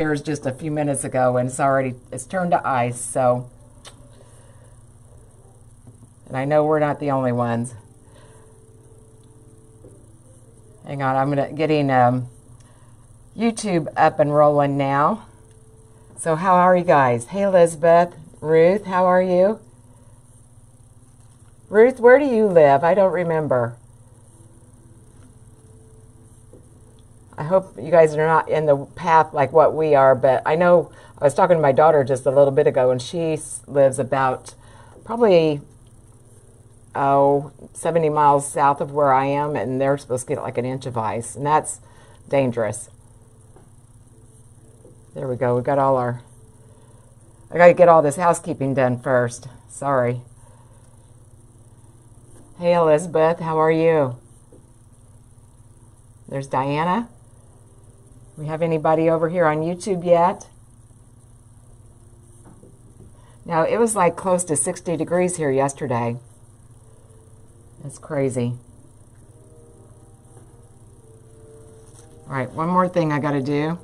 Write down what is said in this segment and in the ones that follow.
Here's just a few minutes ago, and it's turned to ice. So, and I know we're not the only ones. Hang on, I'm getting YouTube up and rolling now. So how are you guys? Hey, Elizabeth, Ruth, how are you? Ruth, where do you live? I don't remember. I hope you guys are not in the path like what we are, but I know I was talking to my daughter just a little bit ago, and she lives about probably 70 miles south of where I am, and they're supposed to get like an inch of ice, and that's dangerous. There we go. We got all our... I got to get all this housekeeping done first. Sorry. Hey, Elizabeth, how are you? There's Diana. We have anybody over here on YouTube yet? Now, it was like close to 60 degrees here yesterday. That's crazy. All right, one more thing I got to do.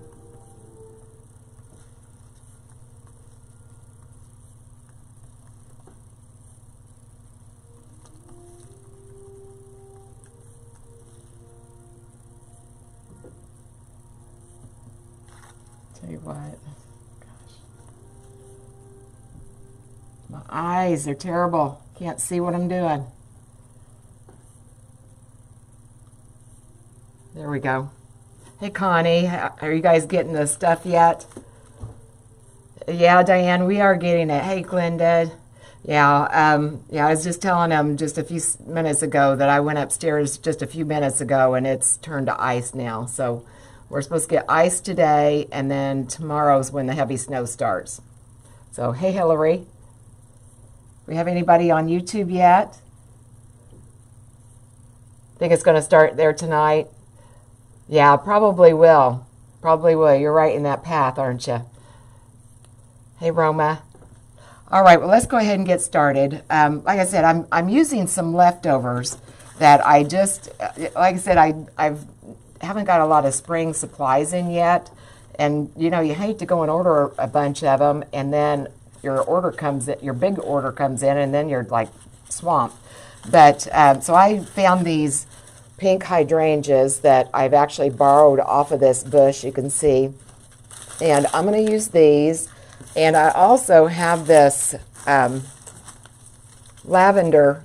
Tell you what, gosh, my eyes are terrible. Can't see what I'm doing. There we go. Hey, Connie, are you guys getting the stuff yet? Yeah, Diane, we are getting it. Hey, Glenda. Yeah, I was just telling them just a few minutes ago that I went upstairs just a few minutes ago, and it's turned to ice now. So we're supposed to get ice today, and then tomorrow's when the heavy snow starts. So, hey, Hillary. We have anybody on YouTube yet? Think it's going to start there tonight? Yeah, probably will. Probably will. You're right in that path, aren't you? Hey, Roma. All right, well, let's go ahead and get started. Like I said, I'm using some leftovers that I just, like I said, I haven't got a lot of spring supplies in yet. And, you know, you hate to go and order a bunch of them, and then your big order comes in, and then you're like swamped. But, so I found these pink hydrangeas that I've actually borrowed off of this bush, you can see. And I'm going to use these. And I also have this lavender,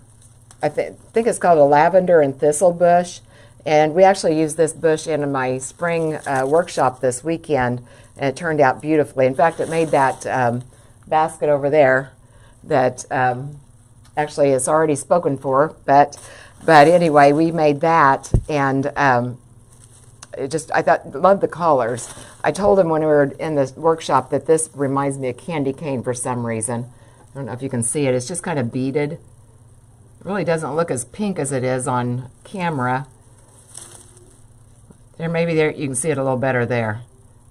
I think it's called a lavender and thistle bush. And we actually used this bush in my spring workshop this weekend, and it turned out beautifully. In fact, it made that basket over there that actually is already spoken for. But anyway, we made that, and I loved the colors. I told him when we were in this workshop that this reminds me of candy cane for some reason. I don't know if you can see it. It's just kind of beaded. It really doesn't look as pink as it is on camera. Maybe you can see it a little better there.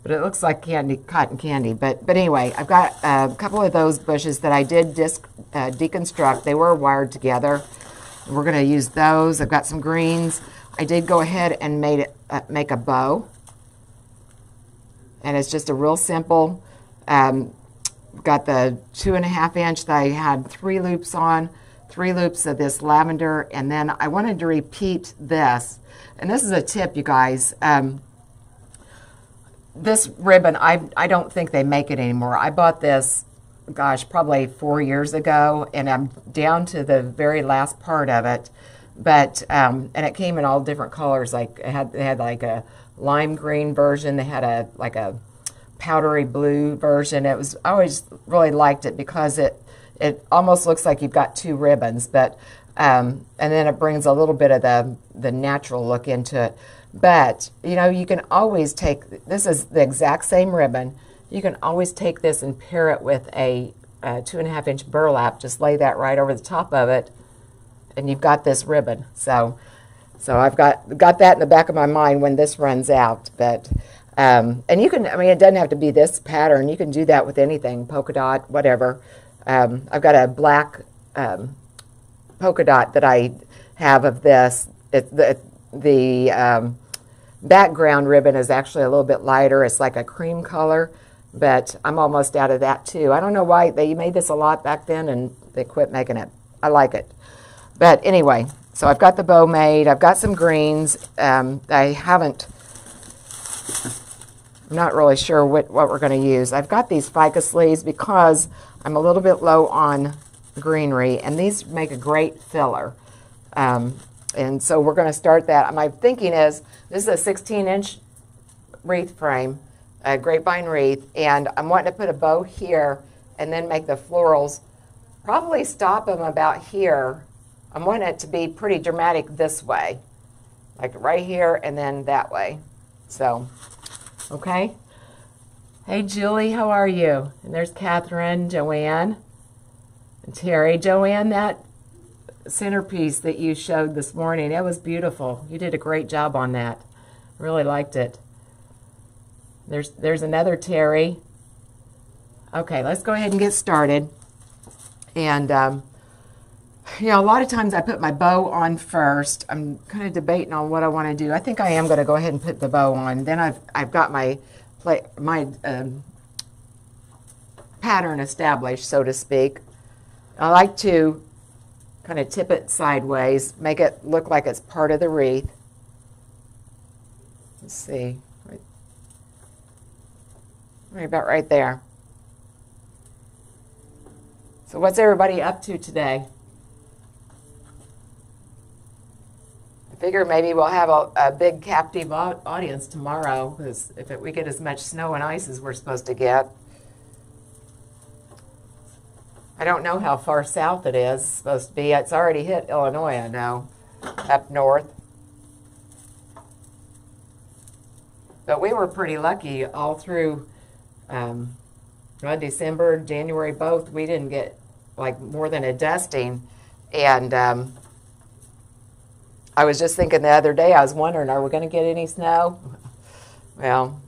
But it looks like cotton candy. But anyway, I've got a couple of those bushes that I did deconstruct. They were wired together. We're going to use those. I've got some greens. I did go ahead and make a bow. And it's just a real simple, got the 2.5 inch that I had 3 loops on, 3 loops of this lavender, and then I wanted to repeat this. And this is a tip, you guys. This ribbon, I don't think they make it anymore. I bought this, gosh, probably 4 years ago, and I'm down to the very last part of it. But and it came in all different colors. Like they had like a lime green version. They had a powdery blue version. I always really liked it because it almost looks like you've got 2 ribbons. But and then it brings a little bit of the natural look into it. But you know, you can always take, this is the exact same ribbon. You can always take this and pair it with a 2.5 inch burlap. Just lay that right over the top of it, and you've got this ribbon. So I've got that in the back of my mind when this runs out. But and you can, I mean, it doesn't have to be this pattern. You can do that with anything, polka dot, whatever. I've got a black polka dot that I have of this. The background ribbon is actually a little bit lighter. It's like a cream color, but I'm almost out of that too. I don't know why they made this a lot back then and they quit making it. I like it. But anyway, so I've got the bow made. I've got some greens. I haven't, I'm not really sure what we're going to use. I've got these ficus leaves because I'm a little bit low on greenery, and these make a great filler. And so we're going to start that. My thinking is, this is a 16-inch wreath frame, a grapevine wreath, and I'm wanting to put a bow here and then make the florals, probably stop them about here. I'm wanting it to be pretty dramatic this way, like right here and then that way. So, okay. Hey, Julie, how are you? And there's Catherine, Joanne, and Teri. Joanne, that centerpiece that you showed this morning, it was beautiful. You did a great job on that. Really liked it. There's another Teri. Okay, let's go ahead and get started. And you know, a lot of times I put my bow on first. I'm kind of debating on what I want to do. I think I am going to go ahead and put the bow on. Then I've got my pattern established, so to speak. I like to kind of tip it sideways, make it look like it's part of the wreath. Let's see, right about right there. So what's everybody up to today? I figure maybe we'll have a big captive audience tomorrow, because if we get as much snow and ice as we're supposed to get. I don't know how far south it is. It's supposed to be. It's already hit Illinois, I know, up north. But we were pretty lucky all through December, January, both. We didn't get like more than a dusting. And I was just thinking the other day, I was wondering, are we going to get any snow? Well,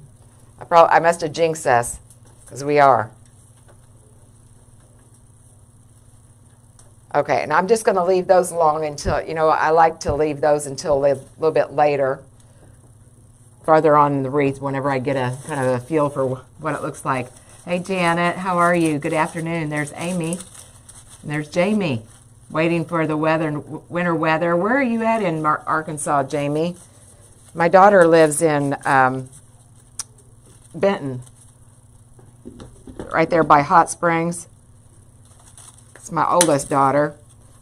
I must have jinxed us, because we are. Okay, and I'm just going to leave those alone until, you know, I like to leave those until a little bit later, farther on in the wreath, whenever I get a kind of a feel for what it looks like. Hey, Janet, how are you? Good afternoon. There's Amy, and there's Jamie, waiting for the winter weather. Where are you at in Arkansas, Jamie? My daughter lives in Benton, right there by Hot Springs. It's my oldest daughter.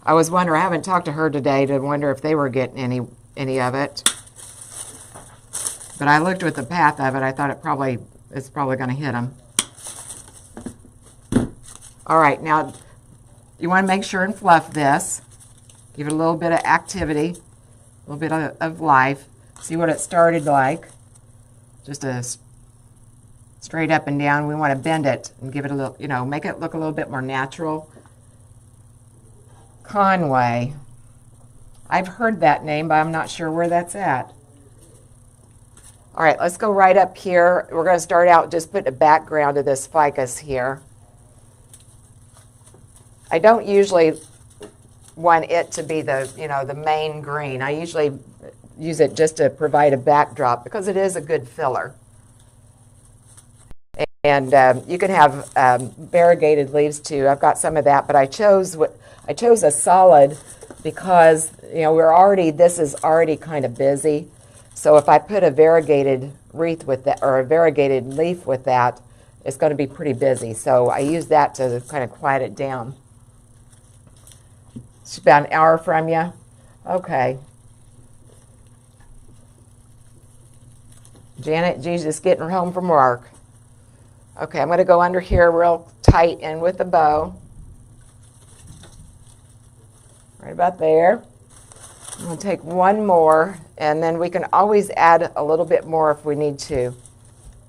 I was wondering, I haven't talked to her today to wonder if they were getting any of it. But I looked at the path of it. I thought it's probably going to hit them. All right, now you want to make sure and fluff this. Give it a little bit of activity, a little bit of life. See what it started like. Just a straight up and down. We want to bend it and give it a little, you know, make it look a little bit more natural. Conway. I've heard that name, but I'm not sure where that's at. All right, let's go right up here. We're going to start out just putting a background of this ficus here. I don't usually want it to be the, you know, the main green. I usually use it just to provide a backdrop because it is a good filler. And you can have variegated leaves too. I've got some of that, but I chose a solid because, you know, this is already kind of busy. So if I put a variegated wreath with that, or a variegated leaf with that, it's going to be pretty busy. So I use that to kind of quiet it down. It's about an hour from you. Okay. Janet, Jesus getting her home from work. Okay, I'm going to go under here real tight and with the bow. Right about there. I'm going to take one more, and then we can always add a little bit more if we need to.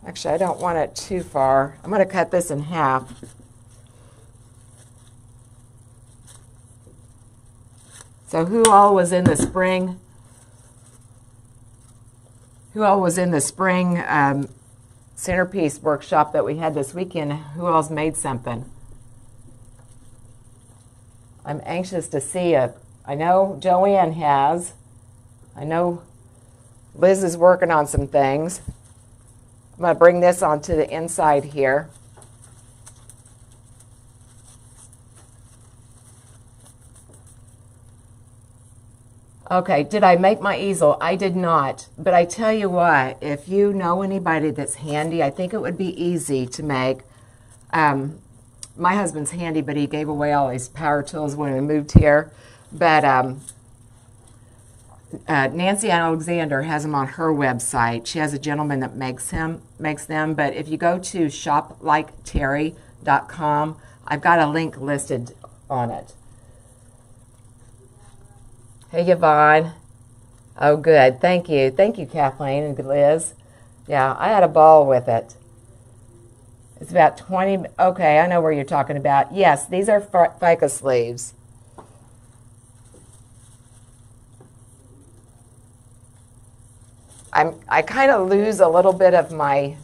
Actually, I don't want it too far. I'm going to cut this in half. So who all was in the spring? Who all was in the spring centerpiece workshop that we had this weekend? Who else made something? I'm anxious to see it. I know Joanne has. I know Liz is working on some things. I'm going to bring this onto the inside here. Okay, did I make my easel? I did not, but I tell you what, if you know anybody that's handy, I think it would be easy to make. My husband's handy, but he gave away all his power tools when we moved here. But Nancy Alexander has them on her website. She has a gentleman that makes them. But if you go to shopliketeri.com, I've got a link listed on it. Hey, Yvonne. Oh, good. Thank you. Thank you, Kathleen and Liz. Yeah, I had a ball with it. It's about 20. Okay, I know where you're talking about. Yes, these are FICA sleeves. I kind of lose a little bit of my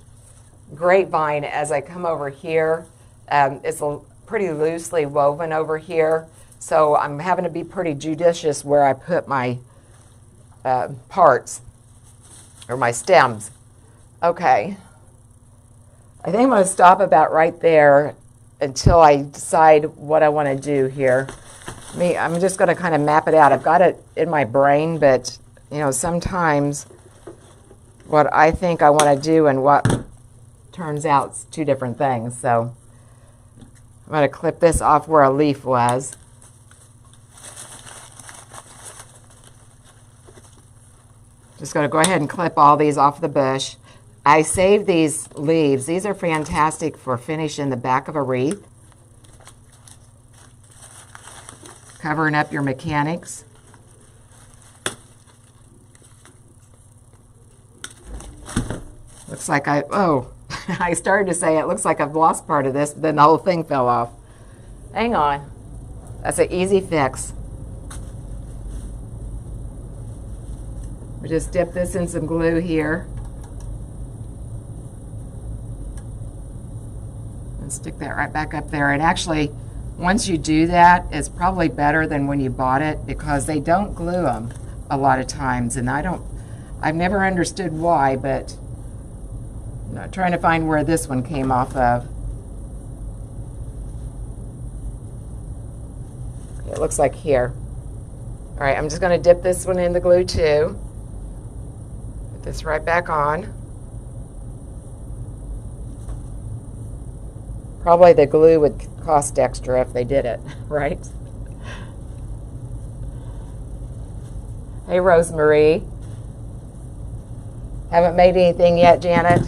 grapevine as I come over here. It's pretty loosely woven over here. So I'm having to be pretty judicious where I put my parts or my stems. Okay. I think I'm going to stop about right there until I decide what I want to do here. I'm just going to kind of map it out. I've got it in my brain, but you know, sometimes what I think I want to do and what turns out is two different things. So I'm going to clip this off where a leaf was. Just going to go ahead and clip all these off the bush. I saved these leaves. These are fantastic for finishing the back of a wreath. Covering up your mechanics. Looks like I started to say it looks like I've lost part of this, but then the whole thing fell off. Hang on. That's an easy fix. We just dip this in some glue here. And stick that right back up there. And actually, once you do that, it's probably better than when you bought it because they don't glue them a lot of times. And I've never understood why, but I'm not trying to find where this one came off of. It looks like here. All right, I'm just going to dip this one in the glue too. Put this right back on. Probably the glue would cost extra if they did it, right? Hey, Rosemary. Haven't made anything yet, Janet?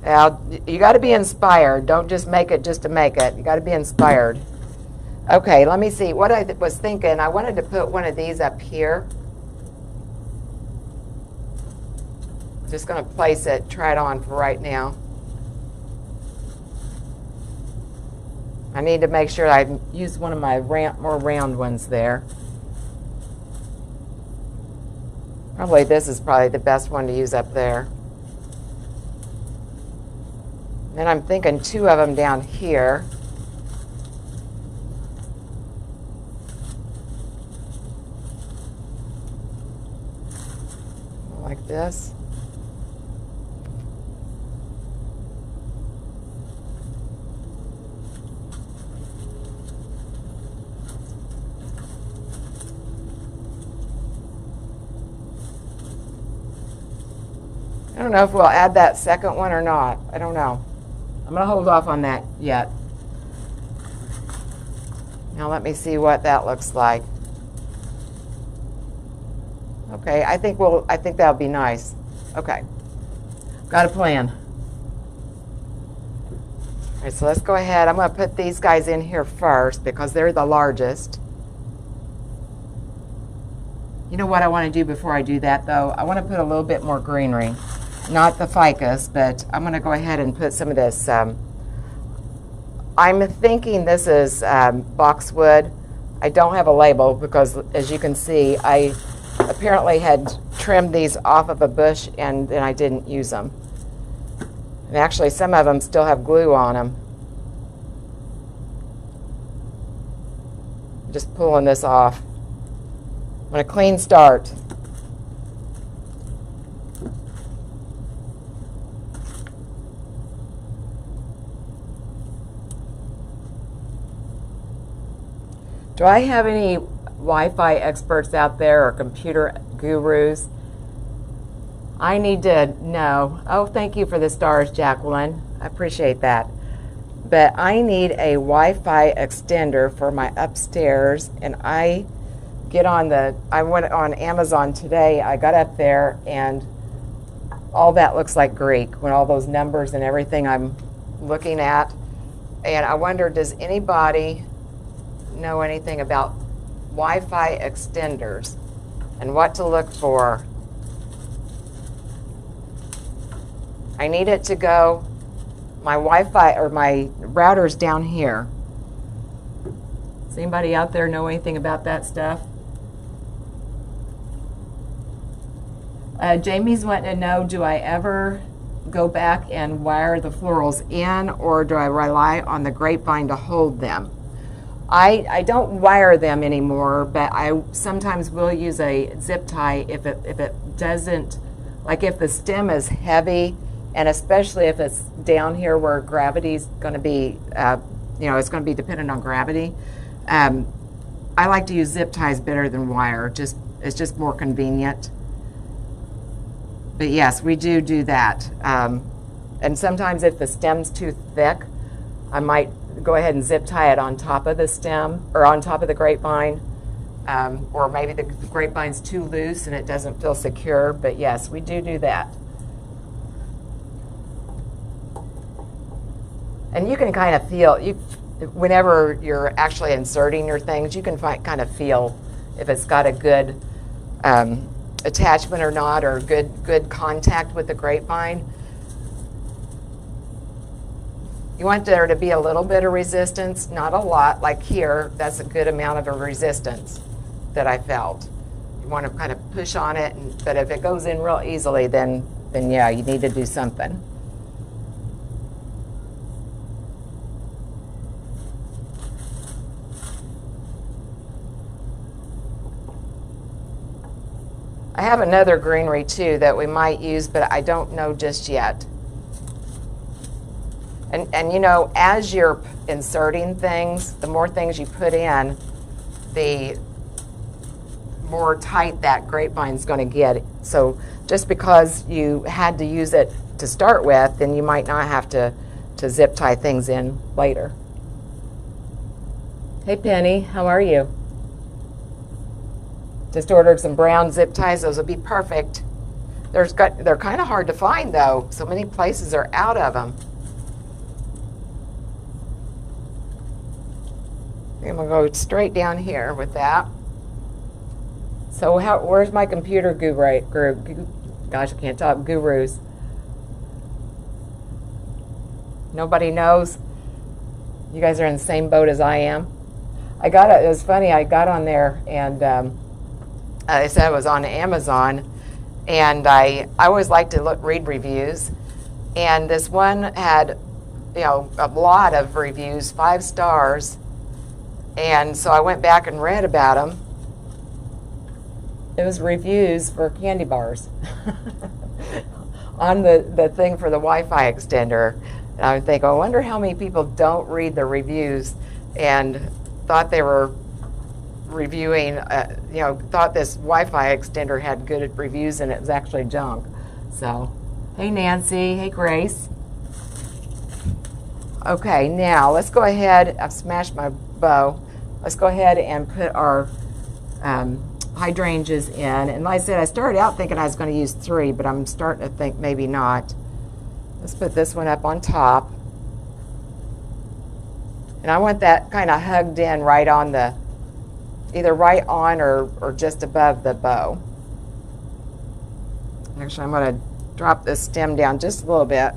Well, you got to be inspired. Don't just make it just to make it. You got to be inspired. Okay, let me see. What I was thinking, I wanted to put one of these up here. Just going to place it, try it on for right now. I need to make sure I use one of my more round ones there. Probably this is probably the best one to use up there. Then I'm thinking two of them down here. Like this. I don't know if we'll add that second one or not. I don't know. I'm going to hold off on that yet. Now let me see what that looks like. Okay, I think that'll be nice. Okay. Got a plan. All right, so let's go ahead. I'm going to put these guys in here first because they're the largest. You know what I want to do before I do that, though? I want to put a little bit more greenery. Not the ficus, but I'm going to go ahead and put some of this. I'm thinking this is boxwood. I don't have a label because, as you can see, I apparently had trimmed these off of a bush and then I didn't use them. And actually, some of them still have glue on them. Just pulling this off. I'm going to clean start. Do I have any Wi-Fi experts out there or computer gurus? I need to know. Oh, thank you for the stars, Jacqueline. I appreciate that. But I need a Wi-Fi extender for my upstairs, and I went on Amazon today. I got up there and all that looks like Greek when all those numbers and everything I'm looking at. And I wonder, does anybody know anything about Wi-Fi extenders and what to look for? I need it to go, my Wi-Fi or my router's down here. Does anybody out there know anything about that stuff? Jamie's wanting to know, do I ever go back and wire the florals in, or do I rely on the grapevine to hold them? I don't wire them anymore, but I sometimes will use a zip tie if it doesn't, like if the stem is heavy, and especially if it's down here where gravity's going to be, it's going to be dependent on gravity. I like to use zip ties better than wire. It's just more convenient. But yes, we do that. And sometimes if the stem's too thick, I might go ahead and zip tie it on top of the stem or on top of the grapevine. Or maybe the grapevine's too loose and it doesn't feel secure. But yes, we do that. And you can kind of feel, whenever you're actually inserting your things, you can kind of feel if it's got a good attachment or not, or good contact with the grapevine. You want there to be a little bit of resistance, not a lot, like here, that's a good amount of a resistance that I felt. You want to kind of push on it, but if it goes in real easily, then yeah, you need to do something. I have another greenery too that we might use, but I don't know just yet. And you know, as you're inserting things, the more things you put in, the more tight that grapevine's going to get. So just because you had to use it to start with, then you might not have to zip tie things in later. Hey Penny, how are you? Just ordered some brown zip ties. Those would be perfect. They're kind of hard to find though. So many places are out of them. I'm gonna go straight down here with that. So where's my computer guru? Gosh, I can't talk. Gurus. Nobody knows. You guys are in the same boat as I am. It was funny. I got on there and. I said it was on Amazon, and I always like to read reviews, and this one had, a lot of reviews, 5 stars, and so I went back and read about them. It was reviews for candy bars on the thing for the Wi-Fi extender, and I would think, I wonder how many people don't read the reviews and thought they were reviewing, thought this Wi-Fi extender had good reviews and it was actually junk. So, hey Nancy, hey Grace. Okay, now let's go ahead. I've smashed my bow. Let's go ahead and put our hydrangeas in. And like I said, I started out thinking I was going to use 3, but I'm starting to think maybe not. Let's put this one up on top. And I want that kind of hugged in right on the, either right on or just above the bow. Actually, I'm going to drop this stem down just a little bit.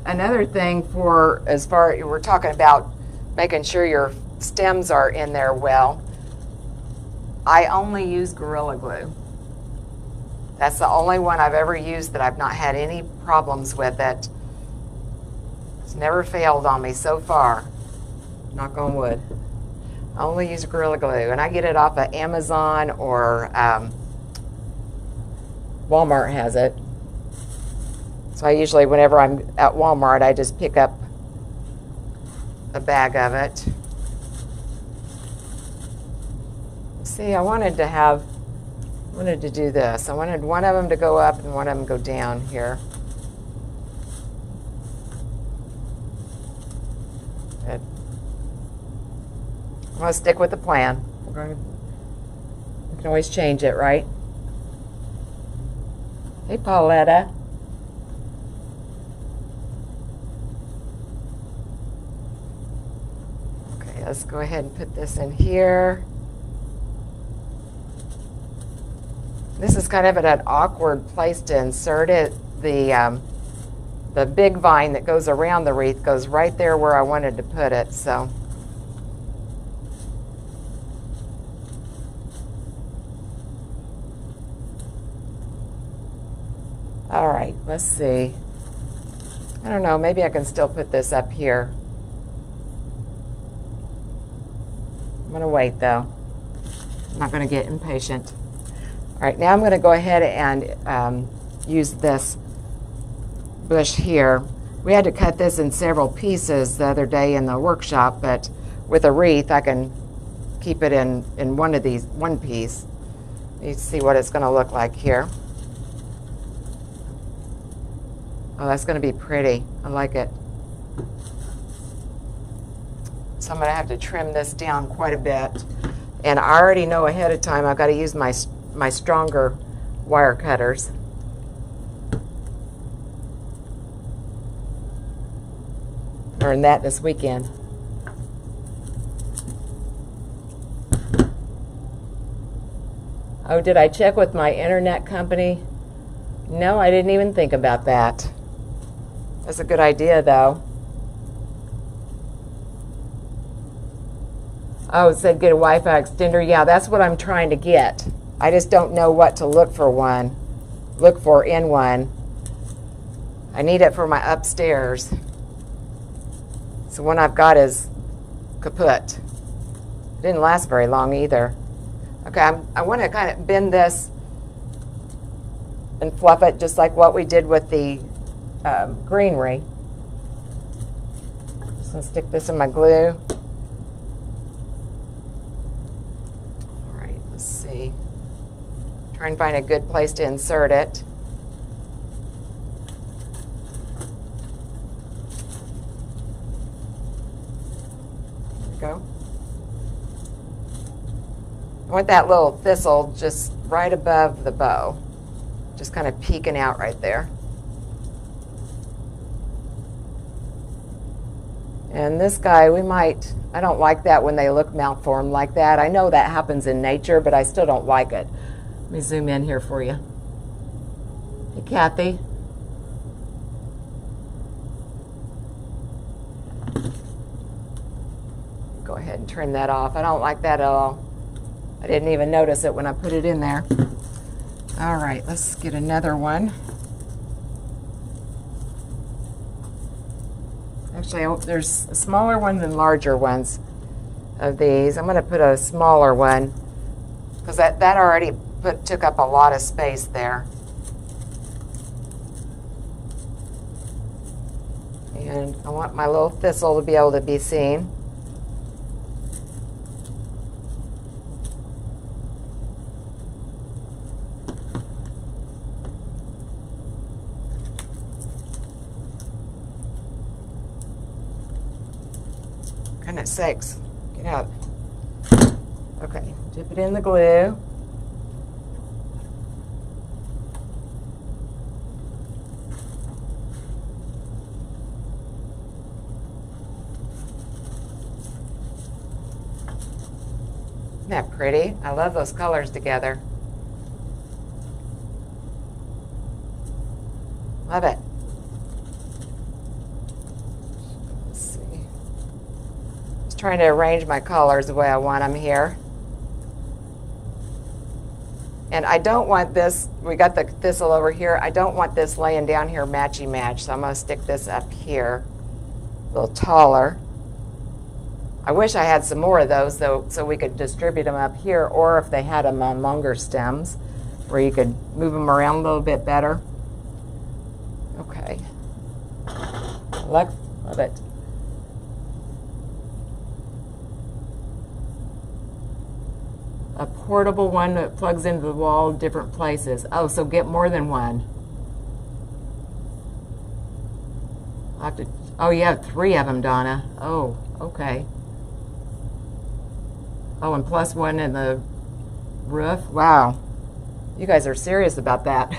Another thing we're talking about making sure your stems are in there well, I only use Gorilla Glue. That's the only one I've ever used that I've not had any problems with it. It's never failed on me so far. Knock on wood. I only use Gorilla Glue, and I get it off of Amazon or Walmart has it. So I usually, whenever I'm at Walmart, I just pick up a bag of it. See, I wanted to do this. I wanted one of them to go up and one of them go down here. Good. I'm going to stick with the plan. We can always change it, right? Hey, Pauletta. Okay, let's go ahead and put this in here. This is kind of at an awkward place to insert it. The big vine that goes around the wreath goes right there where I wanted to put it, so. All right, let's see. I don't know, maybe I can still put this up here. I'm gonna wait though. I'm not gonna get impatient. All right, now I'm going to go ahead and use this bush here. We had to cut this in several pieces the other day in the workshop, but with a wreath, I can keep it in one piece. You see what it's going to look like here. Oh, that's going to be pretty. I like it. So I'm going to have to trim this down quite a bit. And I already know ahead of time I've got to use my stronger wire cutters. Learned that this weekend. Oh, did I check with my internet company? No, I didn't even think about that. That's a good idea, though. Oh, it said get a Wi-Fi extender. Yeah, that's what I'm trying to get. I just don't know what to look for in one. I need it for my upstairs. So one I've got is kaput. It didn't last very long either. Okay, I want to kind of bend this and fluff it just like what we did with the greenery. Just gonna stick this in my glue. All right, let's see. Try and find a good place to insert it. There we go. I want that little thistle just right above the bow, just kind of peeking out right there. And this guy, I don't like that when they look malformed like that. I know that happens in nature, but I still don't like it. Let me zoom in here for you. Hey, Kathy. Go ahead and turn that off. I don't like that at all. I didn't even notice it when I put it in there. All right, let's get another one. Actually, there's a smaller one than larger ones of these. I'm going to put a smaller one because that already took up a lot of space there. And I want my little thistle to be able to be seen. Goodness sakes, get out. Okay, dip it in the glue. Isn't that pretty? I love those colors together. Love it. Let's see. Just trying to arrange my colors the way I want them here. And I don't want this, we got the thistle over here, I don't want this laying down here matchy-match, so I'm going to stick this up here a little taller. I wish I had some more of those so we could distribute them up here, or if they had them on longer stems where you could move them around a little bit better. Okay. Love it. A portable one that plugs into the wall different places. Oh, so get more than one. I'll have to, oh, you have 3 of them, Donna. Oh, okay. Oh, and plus one in the roof. Wow. You guys are serious about that.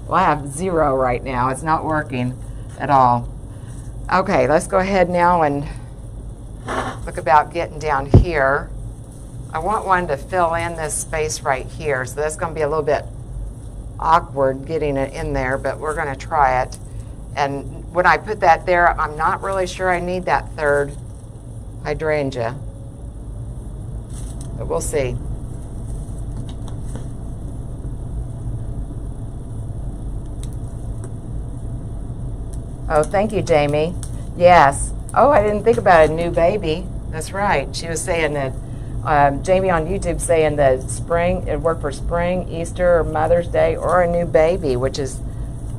Well, I have 0 right now. It's not working at all. Okay, let's go ahead now and look about getting down here. I want one to fill in this space right here, so that's going to be a little bit awkward getting it in there, but we're going to try it. And when I put that there, I'm not really sure I need that 3rd hydrangea, but we'll see. Oh, thank you, Jamie. Yes. Oh, I didn't think about a new baby. That's right. She was saying that, Jamie on YouTube saying that spring, it worked for spring, Easter, or Mother's Day, or a new baby, which is,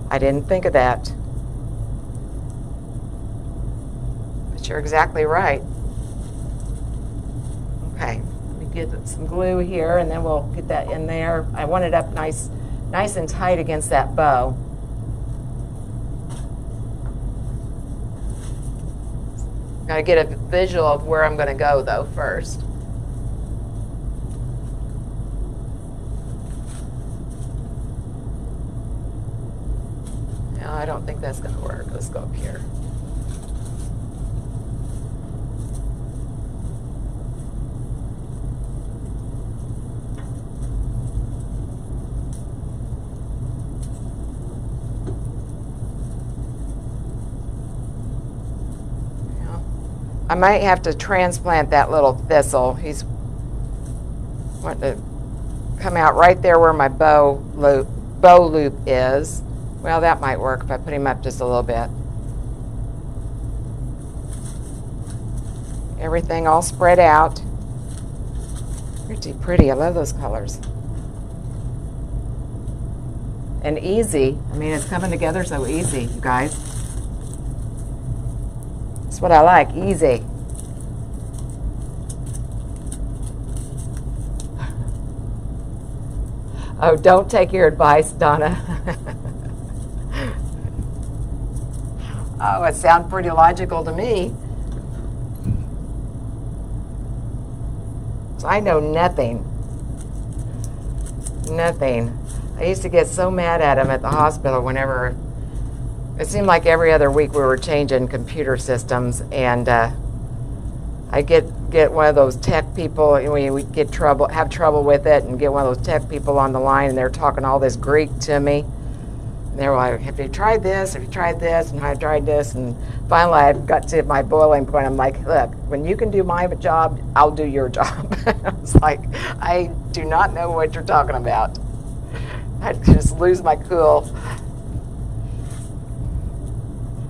I didn't think of that. But you're exactly right. Okay, let me get some glue here, and then we'll get that in there. I want it up nice and tight against that bow. Got to get a visual of where I'm going to go, though, first. No, I don't think that's going to work. Let's go up here. I might have to transplant that little thistle. He's wanting to come out right there where my bow loop is. Well, that might work if I put him up just a little bit. Everything all spread out. Pretty pretty. I love those colors. And easy. I mean, it's coming together so easy, you guys. That's what I like, easy. Oh, don't take your advice, Donna. Oh, it sounds pretty logical to me. So I know nothing. Nothing. I used to get so mad at him at the hospital whenever it seemed like every other week we were changing computer systems, and I get one of those tech people, and we have trouble with it, and get one of those tech people on the line, and they're talking all this Greek to me. And they were like, "Have you tried this? Have you tried this?" And I tried this, and finally I got to my boiling point. I'm like, "Look, when you can do my job, I'll do your job." I was like, I do not know what you're talking about. I just lose my cool.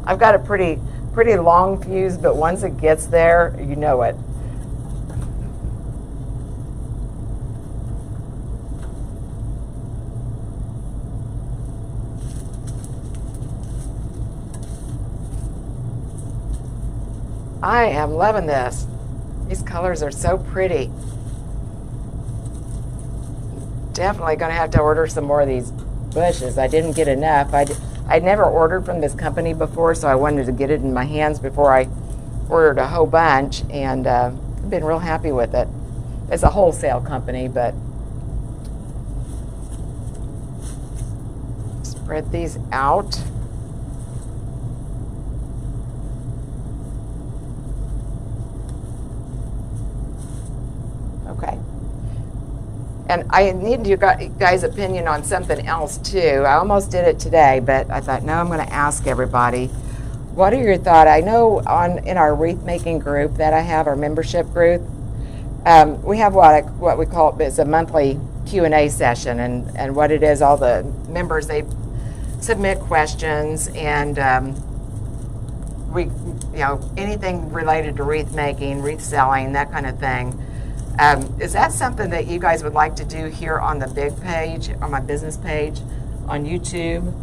I've got a pretty long fuse, but once it gets there, you know it. I am loving this. These colors are so pretty. Definitely going to have to order some more of these bushes. I didn't get enough. I'd never ordered from this company before, so I wanted to get it in my hands before I ordered a whole bunch, and I've been real happy with it. It's a wholesale company, but spread these out. Okay. And I need you guys' opinion on something else too. I almost did it today, but I thought, no, I'm going to ask everybody. What are your thoughts? I know in our wreath making group that I have, our membership group, we have what we call it's a monthly Q&A session, and what it is, all the members, they submit questions, and we, anything related to wreath making, wreath selling, that kind of thing. Is that something that you guys would like to do here on the big page, on my business page, on YouTube?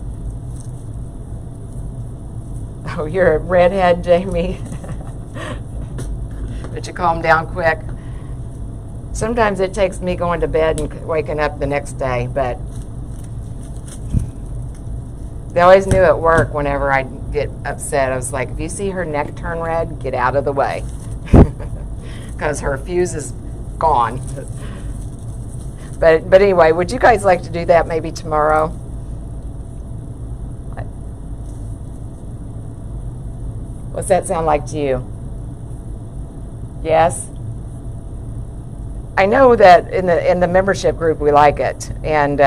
Oh, you're a redhead, Jamie. But you calm down quick. Sometimes it takes me going to bed and waking up the next day, but they always knew at work whenever I get upset. I was like, if you see her neck turn red, get out of the way. Because her fuse is gone. But anyway, would you guys like to do that maybe tomorrow? What's that sound like to you? Yes? I know that in the membership group we like it, and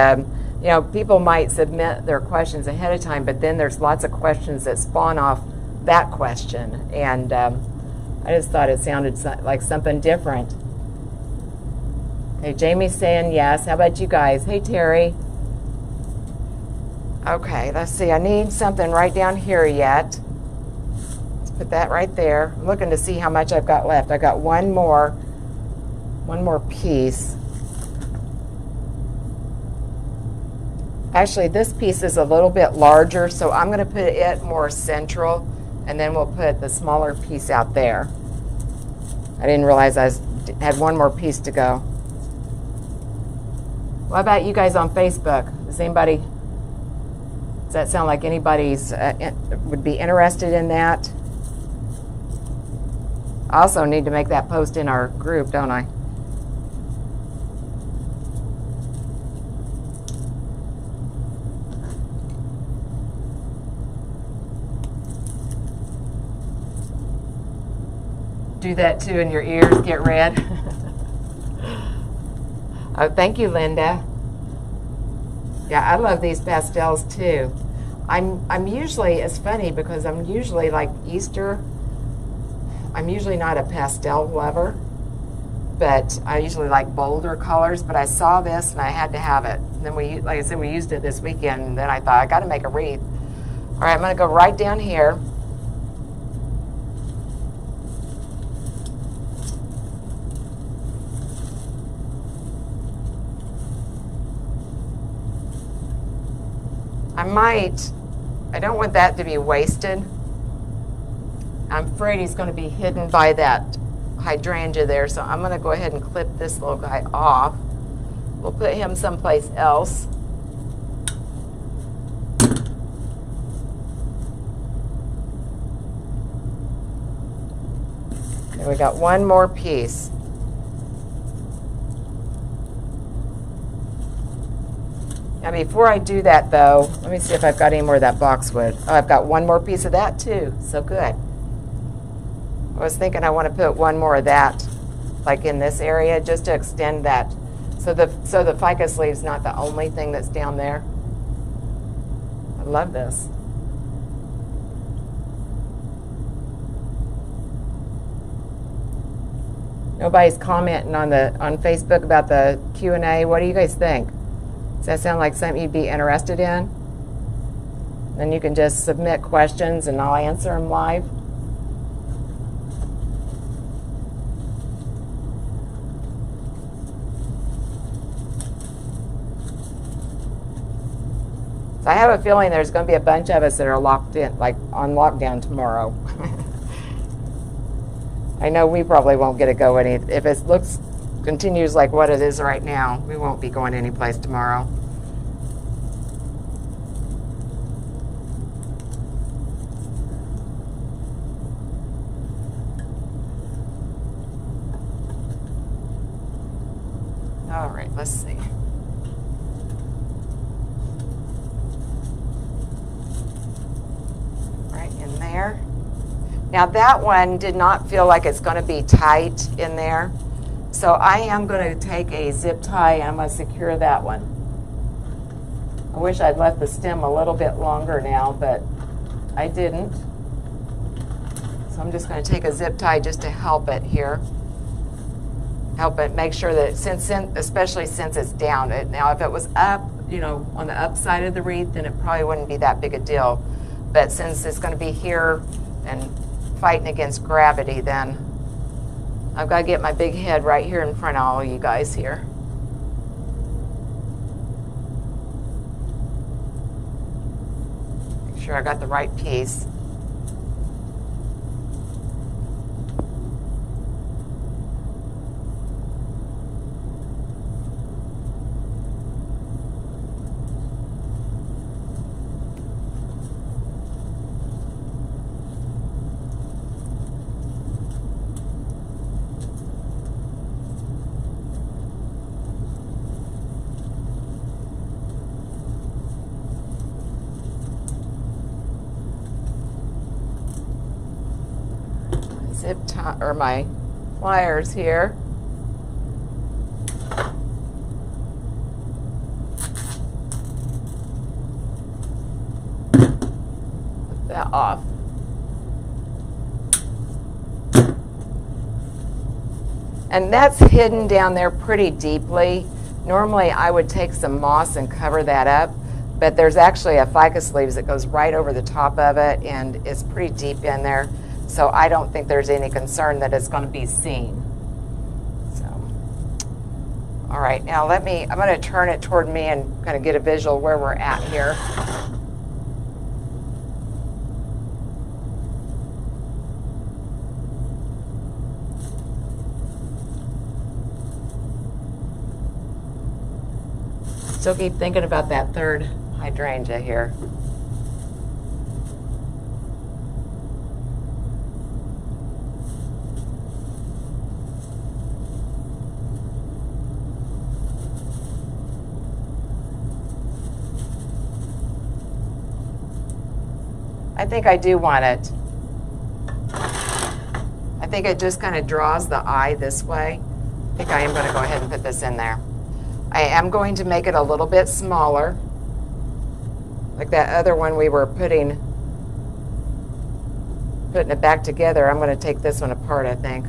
you know, people might submit their questions ahead of time, but then there's lots of questions that spawn off that question, and I just thought it sounded like something different. Okay, Jamie's saying yes. How about you guys? Hey, Teri. Okay, let's see. I need something right down here yet. Let's put that right there. I'm looking to see how much I've got left. I got one more piece. Actually, this piece is a little bit larger, so I'm going to put it more central, and then we'll put the smaller piece out there. I didn't realize I had one more piece to go. What about you guys on Facebook? Does that sound like anybody's would be interested in that? I also need to make that post in our group, don't I? Do that too, and your ears get red. Oh, thank you, Linda. Yeah, I love these pastels too. I'm usually, it's funny because I'm usually like Easter. I'm usually not a pastel lover, but I usually like bolder colors. But I saw this and I had to have it. And then like I said, we used it this weekend. And then I thought I got to make a wreath. All right, I'm going to go right down here. I don't want that to be wasted. I'm afraid he's going to be hidden by that hydrangea there, so I'm going to go ahead and clip this little guy off. We'll put him someplace else. And we got one more piece. Now before I do that though, let me see if I've got any more of that boxwood. Oh, I've got one more piece of that too, so good. I was thinking I want to put one more of that like in this area just to extend that. So the ficus leaf's not the only thing that's down there. I love this. Nobody's commenting on Facebook about the Q&A. What do you guys think? Does that sound like something you'd be interested in? Then you can just submit questions and I'll answer them live. So I have a feeling there's going to be a bunch of us that are locked in, like on lockdown tomorrow. I know we probably won't get to go any. If it continues like what it is right now, we won't be going anyplace tomorrow. All right, let's see. Right in there. Now that one did not feel like it's going to be tight in there. So I am going to take a zip tie and I'm going to secure that one. I wish I'd left the stem a little bit longer now, but I didn't. So I'm just going to take a zip tie just to help it here. Help it make sure that, especially since it's down. Now if it was up, you know, on the up side of the wreath, then it probably wouldn't be that big a deal. But since it's going to be here and fighting against gravity, then I've got to get my big head right here in front of all you guys here. Make sure I got the right piece. zip tie or my pliers here. Put that off. And that's hidden down there pretty deeply. Normally I would take some moss and cover that up, but there's actually a ficus leaves that goes right over the top of it, and it's pretty deep in there. So I don't think there's any concern that it's going to be seen. So, all right, now I'm going to turn it toward me and kind of get a visual where we're at here. Still keep thinking about that third hydrangea here. I think I do want it. I think it just kind of draws the eye this way. I think I am going to go ahead and put this in there. I am going to make it a little bit smaller, like that other one we were putting it back together. I'm going to take this one apart, I think.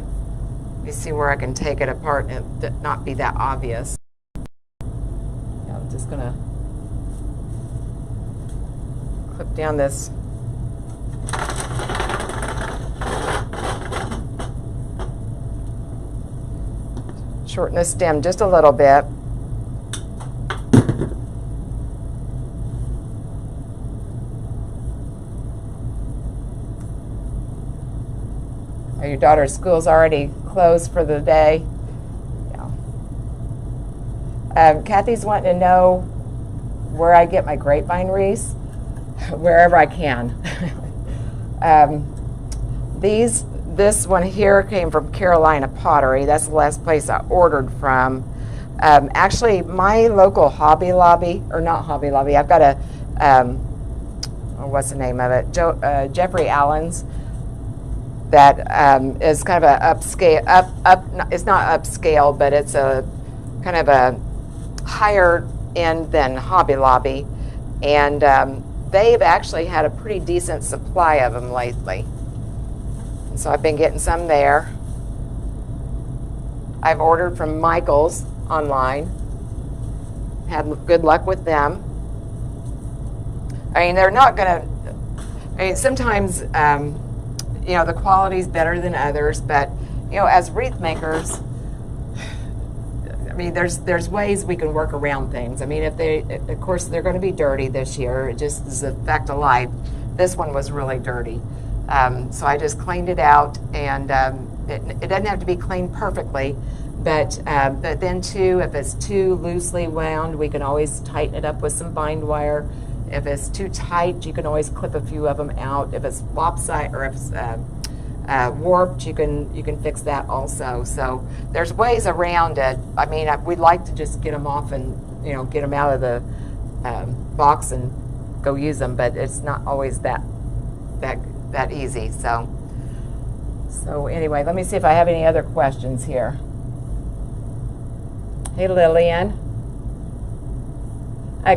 Let me see where I can take it apart and it not be that obvious. Yeah, I'm just going to clip down this. Shorten the stem just a little bit. Your daughter's school's already closed for the day. Yeah. Kathy's wanting to know where I get my grapevine wreaths, wherever I can. This one here came from Carolina Pottery. That's the last place I ordered from. Actually, my local Hobby Lobby, or not Hobby Lobby, I've got a, what's the name of it? Jeffrey Allen's. That is kind of a upscale, it's not upscale, but it's a kind of a higher end than Hobby Lobby. And they've actually had a pretty decent supply of them lately. And so I've been getting some there. I've ordered from Michael's online. Had good luck with them. I mean, they're not going to, I mean, sometimes, you know, the quality's better than others, but, you know, as wreath makers, I mean, there's ways we can work around things. I mean, of course, they're going to be dirty this year. It just is a fact of life. This one was really dirty. So I just cleaned it out, and it doesn't have to be cleaned perfectly, but then too, if it's too loosely wound, we can always tighten it up with some bind wire. If it's too tight, you can always clip a few of them out. If it's lopsided or if it's warped, you can fix that also. So there's ways around it. I mean, we'd like to just get them off and, you know, get them out of the box and go use them, but it's not always that easy. So anyway, let me see if I have any other questions here. Hey, Lillian.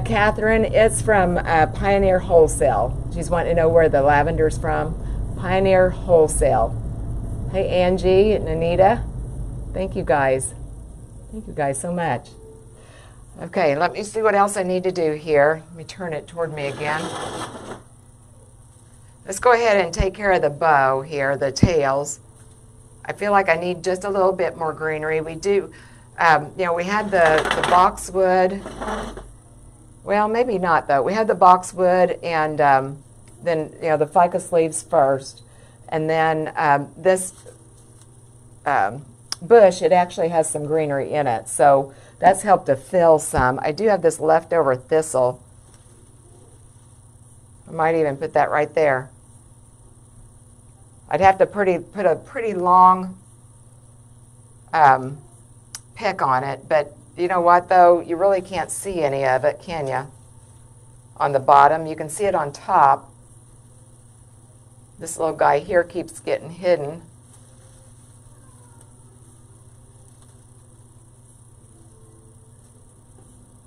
Catherine, it's from Pioneer Wholesale. She's wanting to know where the lavender's from. Pioneer Wholesale. Hey, Angie and Anita. Thank you guys. Thank you guys so much. Okay, let me see what else I need to do here. Let me turn it toward me again. Let's go ahead and take care of the bow here, the tails. I feel like I need just a little bit more greenery. We do, you know, we had the boxwood. Well, maybe not, though. We had the boxwood, and then, you know, the ficus leaves first. And then this bush, it actually has some greenery in it. So that's helped to fill some. I do have this leftover thistle. I might even put that right there. I'd have to put a pretty long pick on it, but you know what, though? You really can't see any of it, can you? On the bottom. You can see it on top. This little guy here keeps getting hidden.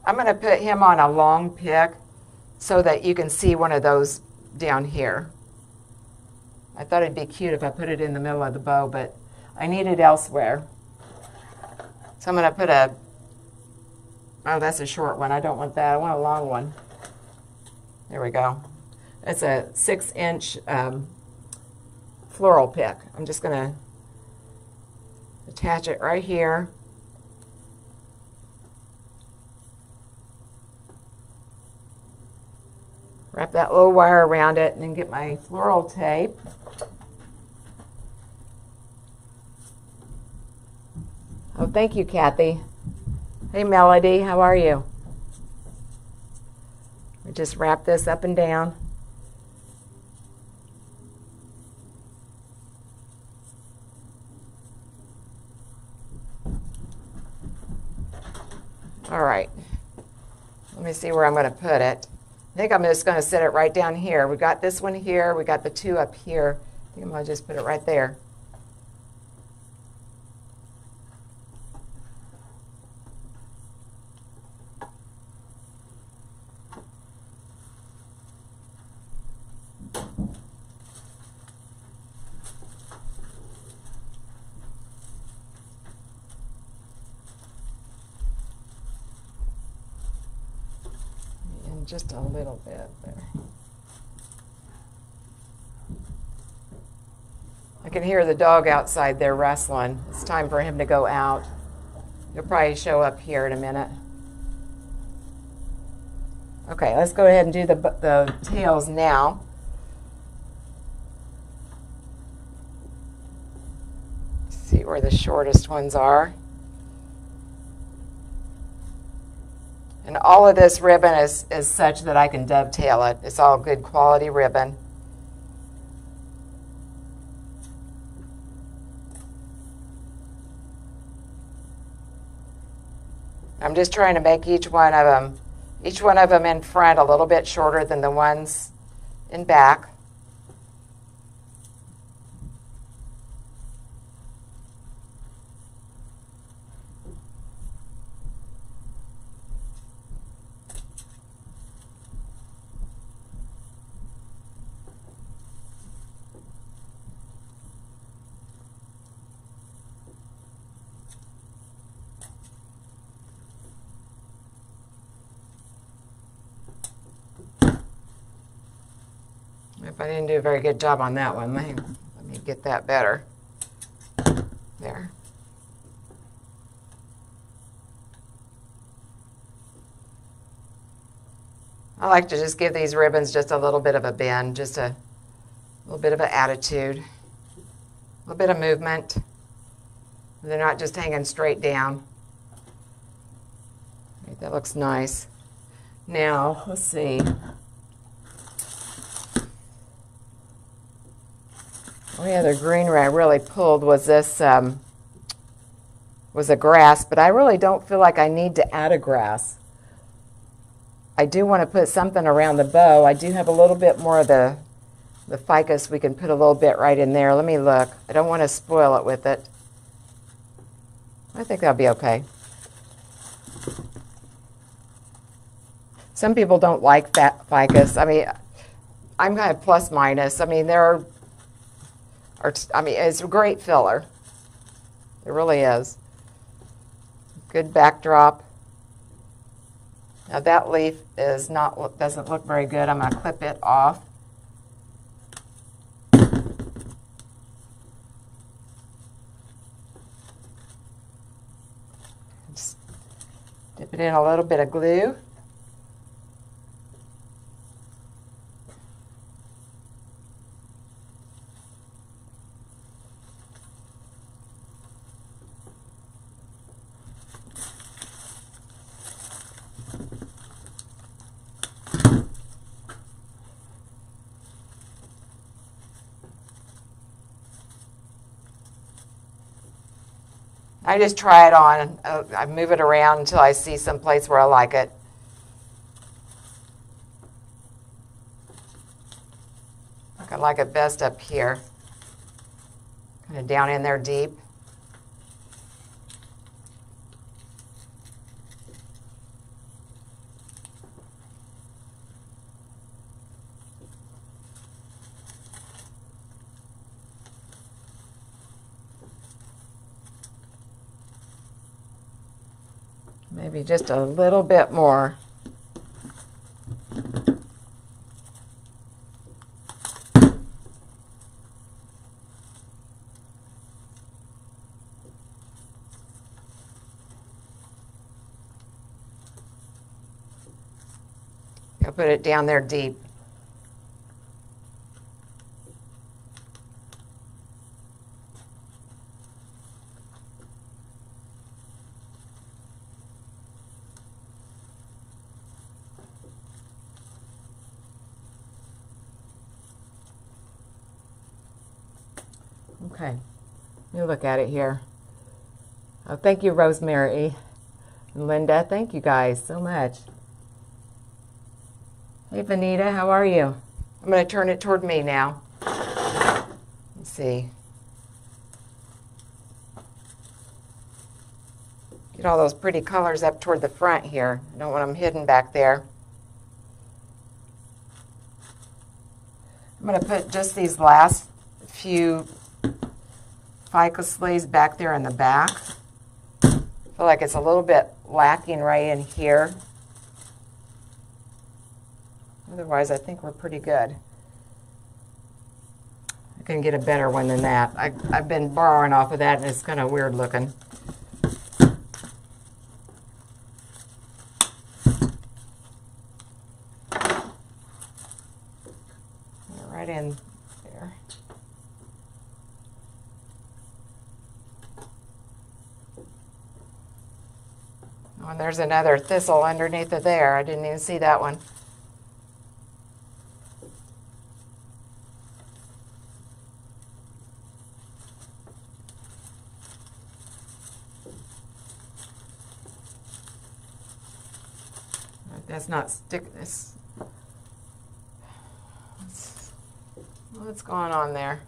I'm going to put him on a long pick so that you can see one of those down here. I thought it'd be cute if I put it in the middle of the bow, but I need it elsewhere. So I'm going to put a, oh, that's a short one. I don't want that. I want a long one. There we go. It's a 6-inch floral pick. I'm just going to attach it right here. Wrap that little wire around it and then get my floral tape. Oh, thank you, Kathy. Hey, Melody, how are you? We just wrap this up and down. All right. Let me see where I'm going to put it. I think I'm just going to set it right down here. We got this one here. We got the two up here. I think I'm going to just put it right there. Just a little bit there. I can hear the dog outside there wrestling. It's time for him to go out. He'll probably show up here in a minute. Okay, let's go ahead and do the tails now. See where the shortest ones are. And all of this ribbon is such that I can dovetail it. It's all good quality ribbon. I'm just trying to make each one of them in front a little bit shorter than the ones in back. If I didn't do a very good job on that one, let me get that better. There. I like to just give these ribbons just a little bit of a bend, just a little bit of an attitude, a little bit of movement. They're not just hanging straight down. Right, that looks nice. Now, let's see. The other greenery I really pulled was this, was a grass, but I really don't feel like I need to add a grass. I do want to put something around the bow. I do have a little bit more of the ficus. We can put a little bit right in there. Let me look. I don't want to spoil it with it. I think that'll be okay. Some people don't like that ficus. I mean, I'm kind of plus minus. I mean, it's a great filler. It really is. Good backdrop. Now that leaf doesn't look very good. I'm going to clip it off. Just dip it in a little bit of glue. I just try it on. I move it around until I see some place where I like it. I like it best up here, kind of down in there deep. Maybe just a little bit more. I'll put it down there deep. Okay, let me look at it here. Oh, thank you, Rosemary and Linda. Thank you guys so much. Hey, Vanita, how are you? I'm going to turn it toward me now. Let's see. Get all those pretty colors up toward the front here. I don't want them hidden back there. I'm going to put just these last few ficus leaves back there in the back. I feel like it's a little bit lacking right in here. Otherwise, I think we're pretty good. I can get a better one than that. I've been borrowing off of that, and it's kind of weird looking. Right in there. Oh, and there's another thistle underneath of there. I didn't even see that one. That's not stick this. What's going on there?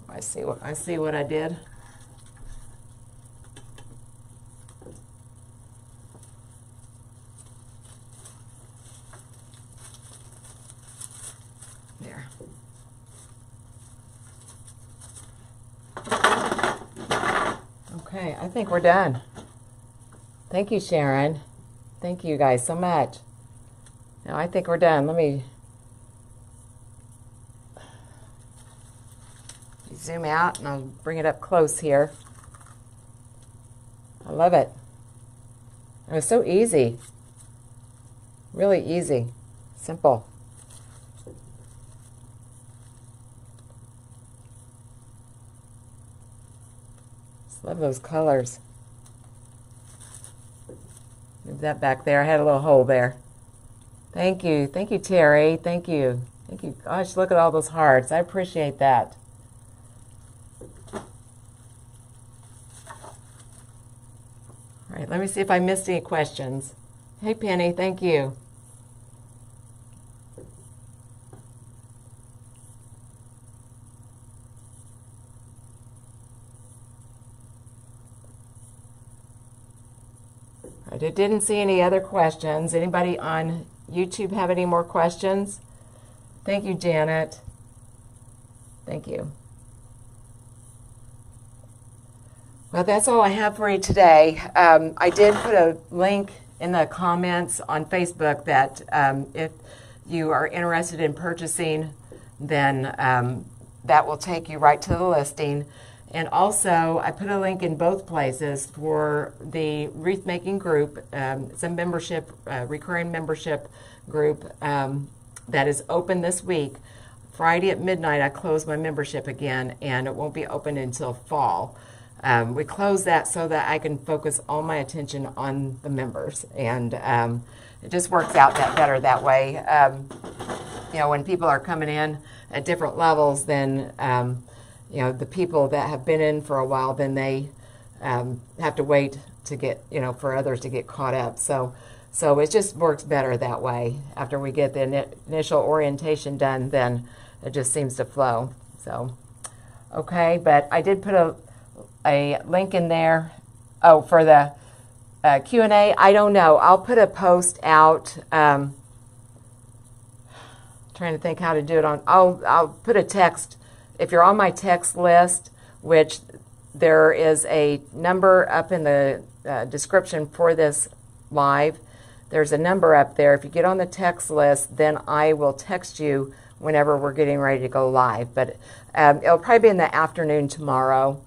I see what I did. There. Okay, I think we're done. Thank you, Sharon. Thank you guys so much. Now I think we're done. Let me zoom out and I'll bring it up close here. I love it. It was so easy. Really easy. Simple. Just love those colors. Move that back there. I had a little hole there. Thank you. Thank you, Teri. Thank you. Thank you. Gosh, look at all those hearts. I appreciate that. All right, let me see if I missed any questions. Hey, Penny, thank you. I didn't see any other questions. Anybody on YouTube have any more questions? Thank you, Janet. Thank you. Well, that's all I have for you today. I did put a link in the comments on Facebook that if you are interested in purchasing, then that will take you right to the listing. And also, I put a link in both places for the wreath making group. It's a membership, recurring membership group that is open this week. Friday at midnight, I close my membership again, and it won't be open until fall. We close that so that I can focus all my attention on the members, and it just works out better that way. You know, when people are coming in at different levels, then you know, the people that have been in for a while, then they have to wait to get, you know, for others to get caught up. So it just works better that way. After we get the initial orientation done, then it just seems to flow. So, okay, but I did put a link in there. Oh, for the Q&A, I don't know. I'll put a post out. Trying to think how to do it on. I'll put a text. If you're on my text list, which there is a number up in the description for this live. There's a number up there. If you get on the text list, then I will text you whenever we're getting ready to go live. But it'll probably be in the afternoon tomorrow.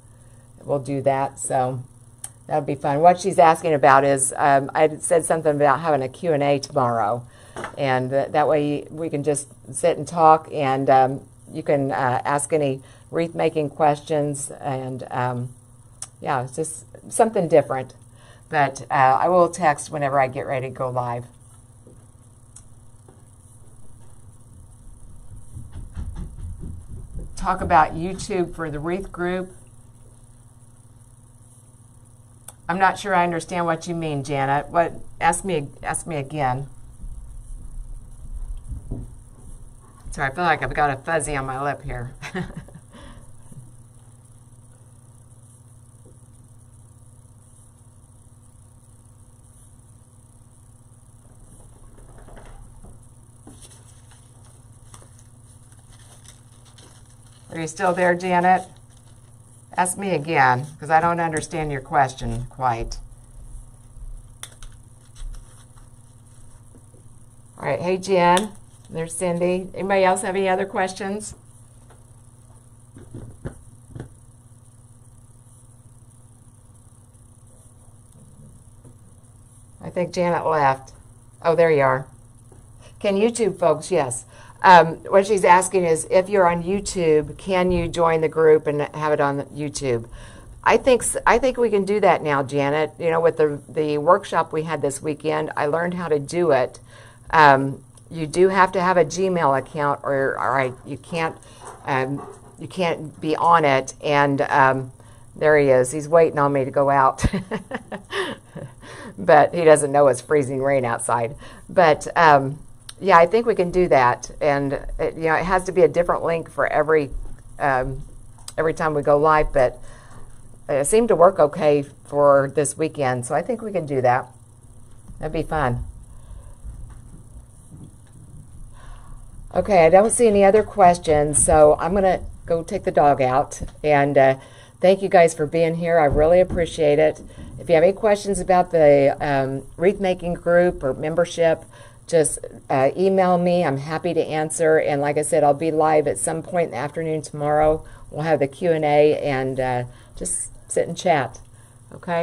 We'll do that, so that'll be fun. What she's asking about is, I said something about having a Q&A tomorrow, and that way we can just sit and talk, and you can ask any wreath making questions, and yeah, it's just something different. But I will text whenever I get ready to go live. Talk about YouTube for the wreath group. I'm not sure I understand what you mean, Janet. What? Ask me again. Sorry, I feel like I've got a fuzzy on my lip here. Are you still there, Janet? Ask me again, because I don't understand your question quite. All right, hey, Jen. There's Cindy. Anybody else have any other questions? I think Janet left. Oh, there you are. Can YouTube folks, yes. What she's asking is, if you're on YouTube, can you join the group and have it on YouTube? I think we can do that now, Janet. You know, with the workshop we had this weekend, I learned how to do it. You do have to have a Gmail account, or you can't be on it. And there he is. He's waiting on me to go out, but he doesn't know it's freezing rain outside. But yeah, I think we can do that, and it has to be a different link for every time we go live. But it seemed to work okay for this weekend, so I think we can do that. That'd be fun. Okay, I don't see any other questions, so I'm gonna go take the dog out. And thank you guys for being here. I really appreciate it. If you have any questions about the wreath making group or membership, just email me. I'm happy to answer. And like I said, I'll be live at some point in the afternoon tomorrow. We'll have the Q&A and just sit and chat. Okay?